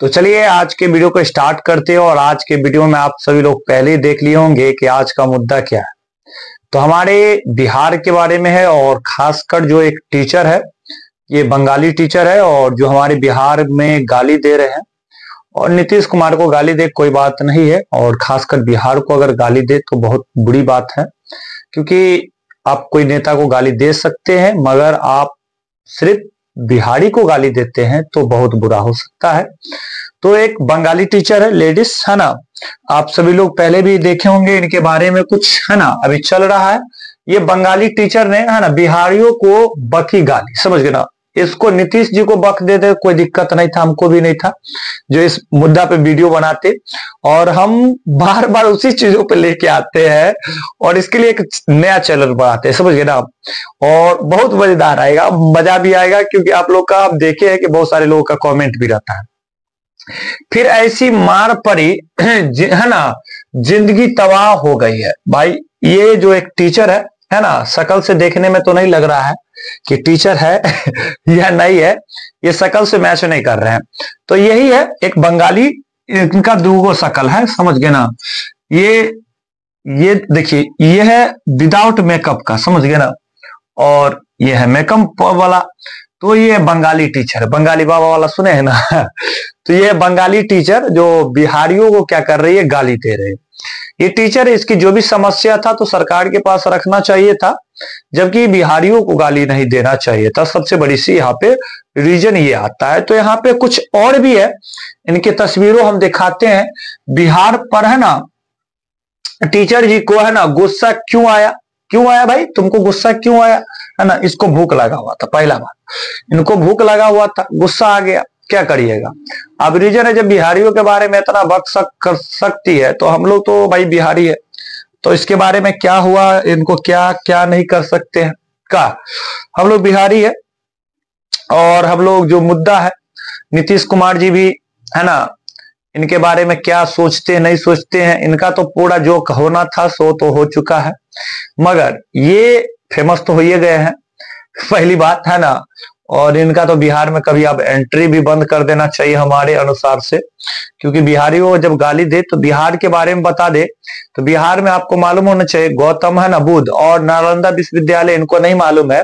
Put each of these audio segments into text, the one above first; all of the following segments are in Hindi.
तो चलिए आज के वीडियो को स्टार्ट करते हैं। और आज के वीडियो में आप सभी लोग पहले ही देख लिए होंगे कि आज का मुद्दा क्या है। तो हमारे बिहार के बारे में है और खासकर जो एक टीचर है, ये बंगाली टीचर है और जो हमारे बिहार में गाली दे रहे हैं। और नीतीश कुमार को गाली दे कोई बात नहीं है, और खासकर बिहार को अगर गाली दे तो बहुत बुरी बात है, क्योंकि आप कोई नेता को गाली दे सकते हैं मगर आप सिर्फ बिहारी को गाली देते हैं तो बहुत बुरा हो सकता है। तो एक बंगाली टीचर है, लेडीज है ना, आप सभी लोग पहले भी देखे होंगे इनके बारे में कुछ है ना, अभी चल रहा है। ये बंगाली टीचर ने है ना बिहारियों को बकी गाली, समझ गए ना। इसको नीतीश जी को बक देते कोई दिक्कत नहीं था, हमको भी नहीं था जो इस मुद्दा पे वीडियो बनाते, और हम बार बार उसी चीजों पे लेके आते हैं और इसके लिए एक नया चैनल बनाते हैं, समझ गए ना। और बहुत मजेदार आएगा, मजा भी आएगा, क्योंकि आप लोग का आप देखे हैं कि बहुत सारे लोगों का कमेंट भी रहता है। फिर ऐसी मार पड़ी है ना, जिंदगी तबाह हो गई है भाई। ये जो एक टीचर है ना, शकल से देखने में तो नहीं लग रहा है कि टीचर है या नहीं है, ये शकल से मैच नहीं कर रहे हैं। तो यही है एक बंगाली, इनका दूगो शकल है, समझ गए ना। ये देखिए, ये है विदाउट मेकअप का, समझ गए ना, और ये है मेकअप वाला। तो ये बंगाली टीचर है, बंगाली बाबा वाला सुने हैं ना तो ये बंगाली टीचर जो बिहारियों को क्या कर रही है, गाली दे रहे हैं। ये टीचर, इसकी जो भी समस्या था तो सरकार के पास रखना चाहिए था, जबकि बिहारियों को गाली नहीं देना चाहिए था। सबसे बड़ी सी यहाँ पे रीजन ये आता है। तो यहाँ पे कुछ और भी है, इनकी तस्वीरों हम दिखाते हैं। बिहार पर है ना, टीचर जी को है ना गुस्सा क्यों आया भाई, तुमको गुस्सा क्यों आया है ना। इसको भूख लगा हुआ था, पहला बात, इनको भूख लगा हुआ था, गुस्सा आ गया, क्या करिएगा। अब रीजन है, जब बिहारियों के बारे में इतना कर सकती है तो हम लोग तो भाई बिहारी है, तो इसके बारे में क्या हुआ, इनको क्या क्या नहीं कर सकते हैं का। हम लोग बिहारी है और हम लोग जो मुद्दा है, नीतीश कुमार जी भी है ना, इनके बारे में क्या सोचते हैं नहीं सोचते हैं, इनका तो पूरा जो होना था सो तो हो चुका है, मगर ये फेमस तो हो ही गए हैं, पहली बात है ना। और इनका तो बिहार में कभी अब एंट्री भी बंद कर देना चाहिए हमारे अनुसार से, क्योंकि बिहारियों को जब गाली दे तो बिहार के बारे में बता दे। तो बिहार में आपको मालूम होना चाहिए, गौतम है ना बुद्ध और नालंदा विश्वविद्यालय, इनको नहीं मालूम है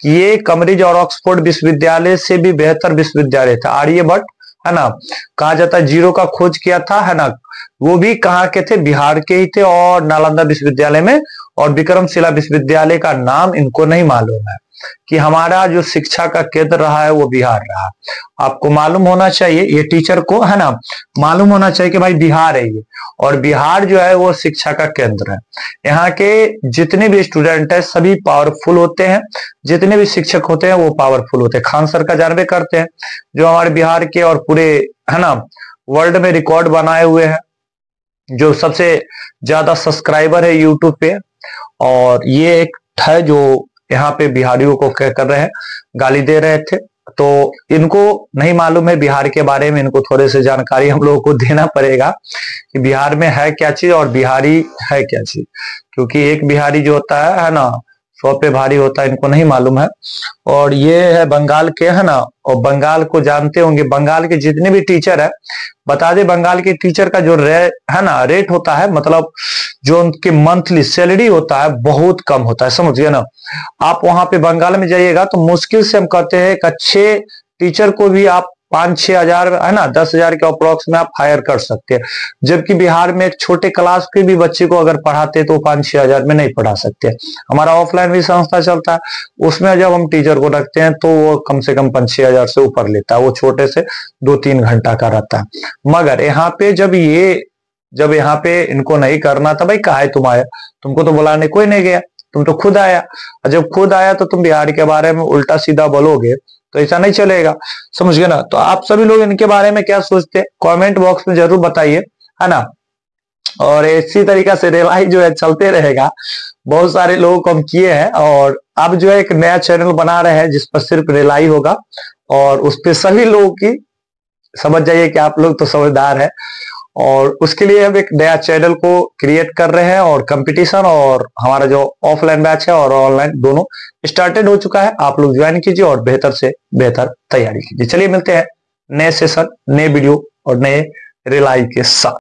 कि ये कैम्ब्रिज और ऑक्सफोर्ड विश्वविद्यालय से भी बेहतर विश्वविद्यालय था। आर्यभट्ट है ना, कहा जाता है जीरो का खोज किया था है ना, वो भी कहाँ के थे, बिहार के ही थे, और नालंदा विश्वविद्यालय में। और विक्रमशिला विश्वविद्यालय का नाम इनको नहीं मालूम है कि हमारा जो शिक्षा का केंद्र रहा है वो बिहार रहा। आपको मालूम होना चाहिए, ये टीचर को है ना मालूम होना चाहिए कि भाई बिहार है ये, और बिहार जो है वो शिक्षा का केंद्र है। यहाँ के जितने भी स्टूडेंट है सभी पावरफुल होते हैं, जितने भी शिक्षक होते हैं वो पावरफुल होते हैं। खान सर का जानबे करते हैं, जो हमारे बिहार के और पूरे है ना वर्ल्ड में रिकॉर्ड बनाए हुए हैं, जो सबसे ज्यादा सब्सक्राइबर है यूट्यूब पे। और ये एक है जो यहाँ पे बिहारियों को क्या कर रहे हैं, गाली दे रहे थे। तो इनको नहीं मालूम है बिहार के बारे में, इनको थोड़े से जानकारी हम लोगों को देना पड़ेगा कि बिहार में है क्या चीज और बिहारी है क्या चीज, क्योंकि एक बिहारी जो होता है ना 100 पे भारी होता है, इनको नहीं मालूम है। और ये है बंगाल के है ना, और बंगाल को जानते होंगे, बंगाल के जितने भी टीचर है, बता दे बंगाल के टीचर का जो है ना रेट होता है, मतलब जो उनके मंथली सैलरी होता है बहुत कम होता है, समझ गए ना। आप वहां पे बंगाल में जाइएगा तो मुश्किल से हम कहते हैं एक अच्छे टीचर को भी आप 5-6 हजार है ना 10 हजार के अप्रोक्स में आप हायर कर सकते हैं, जबकि बिहार में एक छोटे क्लास के भी बच्चे को अगर पढ़ाते तो 5-6 हजार में नहीं पढ़ा सकते। हमारा ऑफलाइन भी संस्था चलता है, उसमें जब हम टीचर को रखते हैं तो वो कम से कम 5-6 हजार से ऊपर लेता है, वो छोटे से 2-3 घंटा का रहता है। मगर यहाँ पे जब यहाँ पे इनको नहीं करना था, भाई काहे तुम आया, तुमको तो बुलाने कोई नहीं गया, तुम तो खुद आया। और जब खुद आया तो तुम बिहार के बारे में उल्टा सीधा बोलोगे तो ऐसा नहीं चलेगा, समझ गए ना। तो आप सभी लोग इनके बारे में क्या सोचते हैं कमेंट बॉक्स में जरूर बताइए है ना। और इसी तरीका से रेलाई जो है चलते रहेगा, बहुत सारे लोगों को हम किए हैं, और अब जो है एक नया चैनल बना रहे हैं जिस पर सिर्फ रेलाई होगा, और उस पर सभी लोगों की समझ जाइए कि आप लोग तो समझदार है। और उसके लिए हम एक नया चैनल को क्रिएट कर रहे हैं, और कंपटीशन और हमारा जो ऑफलाइन बैच है और ऑनलाइन दोनों स्टार्टेड हो चुका है। आप लोग ज्वाइन कीजिए और बेहतर से बेहतर तैयारी कीजिए। चलिए मिलते हैं नए सेशन, नए वीडियो और नए रिलाई के साथ।